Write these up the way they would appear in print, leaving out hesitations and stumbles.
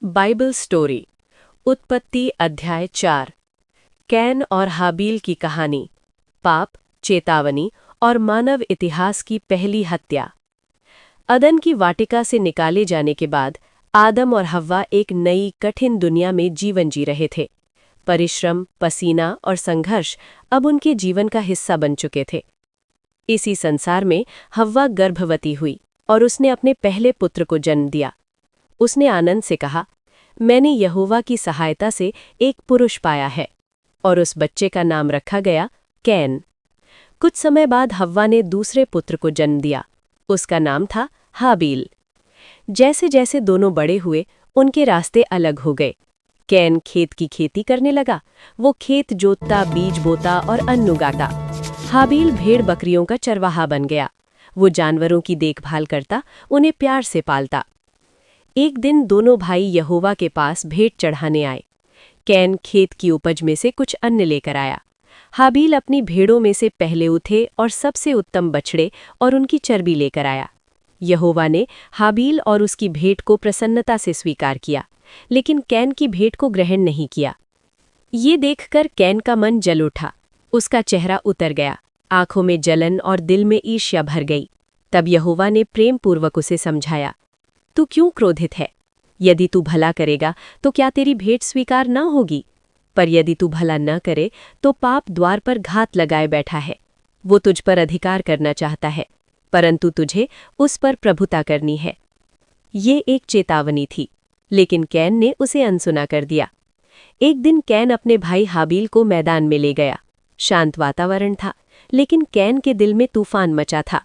Bible story उत्पत्ति अध्याय 4। Can और हाबील की कहानी, पाप, चेतावनी और मानव इतिहास की पहली हत्या। अदन की वाटिका से निकाले जाने के बाद आदम और हव्वा एक नई कठिन दुनिया में जीवन जी रहे थे। परिश्रम, पसीना और संघर्ष अब उनके जीवन का हिस्सा बन चुके थे। इसी संसार में हव्वा गर्भवती हुई और उसने अपने पहले पुत्र को जन्म दिया। उसने आनंद से कहा, मैंने यहोवा की सहायता से एक पुरुष पाया है, और उस बच्चे का नाम रखा गया कैन। कुछ समय बाद हव्वा ने दूसरे पुत्र को जन्म दिया। उसका नाम था हाबील। जैसे जैसे दोनों बड़े हुए, उनके रास्ते अलग हो गए। कैन खेत की खेती करने लगा। वो खेत जोतता, बीज बोता और अन्न उगाता। हाबील भेड़ बकरियों का चरवाहा बन गया। वो जानवरों की देखभाल करता, उन्हें प्यार से पालता। एक दिन दोनों भाई यहोवा के पास भेंट चढ़ाने आए। कैन खेत की उपज में से कुछ अन्न लेकर आया। हाबील अपनी भेड़ों में से पहले उठे और सबसे उत्तम बछड़े और उनकी चर्बी लेकर आया। यहोवा ने हाबील और उसकी भेंट को प्रसन्नता से स्वीकार किया, लेकिन कैन की भेंट को ग्रहण नहीं किया। ये देखकर कैन का मन जल उठा। उसका चेहरा उतर गया, आंखों में जलन और दिल में ईर्ष्या भर गई। तब यहोवा ने प्रेम पूर्वक उसे समझाया, तू क्यों क्रोधित है? यदि तू भला करेगा तो क्या तेरी भेंट स्वीकार न होगी? पर यदि तू भला न करे तो पाप द्वार पर घात लगाए बैठा है। वो तुझ पर अधिकार करना चाहता है, परंतु तुझे उस पर प्रभुता करनी है। ये एक चेतावनी थी, लेकिन कैन ने उसे अनसुना कर दिया। एक दिन कैन अपने भाई हाबील को मैदान में ले गया। शांत वातावरण था, लेकिन कैन के दिल में तूफान मचा था।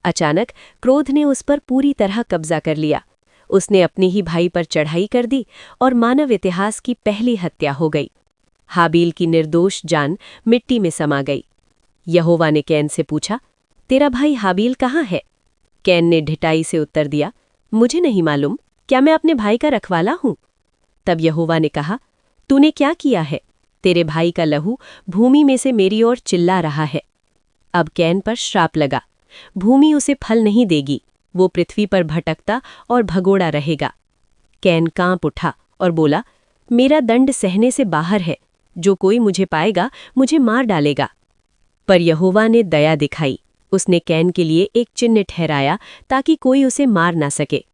अचानक क्रोध ने उस पर पूरी तरह कब्जा कर लिया। उसने अपने ही भाई पर चढ़ाई कर दी और मानव इतिहास की पहली हत्या हो गई। हाबील की निर्दोष जान मिट्टी में समा गई। यहोवा ने कैन से पूछा, तेरा भाई हाबील कहाँ है? कैन ने ढिठाई से उत्तर दिया, मुझे नहीं मालूम। क्या मैं अपने भाई का रखवाला हूं? तब यहोवा ने कहा, तूने क्या किया है? तेरे भाई का लहू भूमि में से मेरी ओर चिल्ला रहा है। अब कैन पर श्राप लगा। भूमि उसे फल नहीं देगी। वो पृथ्वी पर भटकता और भगोड़ा रहेगा। कैन कांप उठा और बोला, मेरा दंड सहने से बाहर है। जो कोई मुझे पाएगा, मुझे मार डालेगा। पर यहोवा ने दया दिखाई। उसने कैन के लिए एक चिन्ह ठहराया ताकि कोई उसे मार ना सके।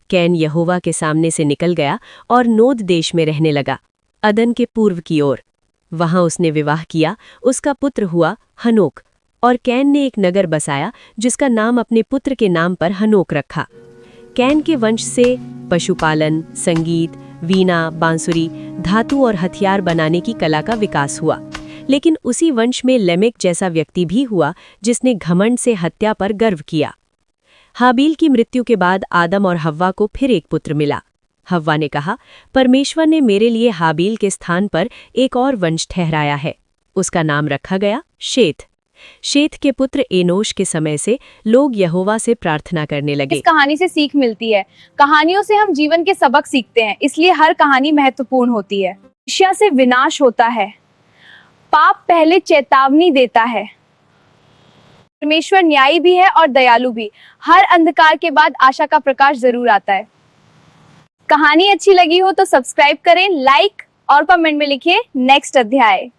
कैन यहोवा के सामने से निकल गया और नोद देश में रहने लगा, अदन के पूर्व की ओर। वहां उसने विवाह किया। उसका पुत्र हुआ हनोक, और कैन ने एक नगर बसाया जिसका नाम अपने पुत्र के नाम पर हनोक रखा। कैन के वंश से पशुपालन, संगीत, वीणा, बांसुरी, धातु और हथियार बनाने की कला का विकास हुआ। लेकिन उसी वंश में लेमेक जैसा व्यक्ति भी हुआ जिसने घमंड से हत्या पर गर्व किया। हाबील की मृत्यु के बाद आदम और हव्वा को फिर एक पुत्र मिला। हव्वा ने कहा, परमेश्वर ने मेरे लिए हाबील के स्थान पर एक और वंश ठहराया है। उसका नाम रखा गया शेत। शेत के पुत्र एनोश के समय से लोग यहोवा से प्रार्थना करने लगे। इस कहानी से सीख मिलती है। कहानियों से हम जीवन के सबक सीखते हैं, इसलिए हर कहानी महत्वपूर्ण होती है। ईर्ष्या से विनाश होता है। पाप पहले चेतावनी देता है। परमेश्वर न्यायी भी है और दयालु भी। हर अंधकार के बाद आशा का प्रकाश जरूर आता है। कहानी अच्छी लगी हो तो सब्सक्राइब करें, लाइक और कमेंट में लिखिए नेक्स्ट अध्याय।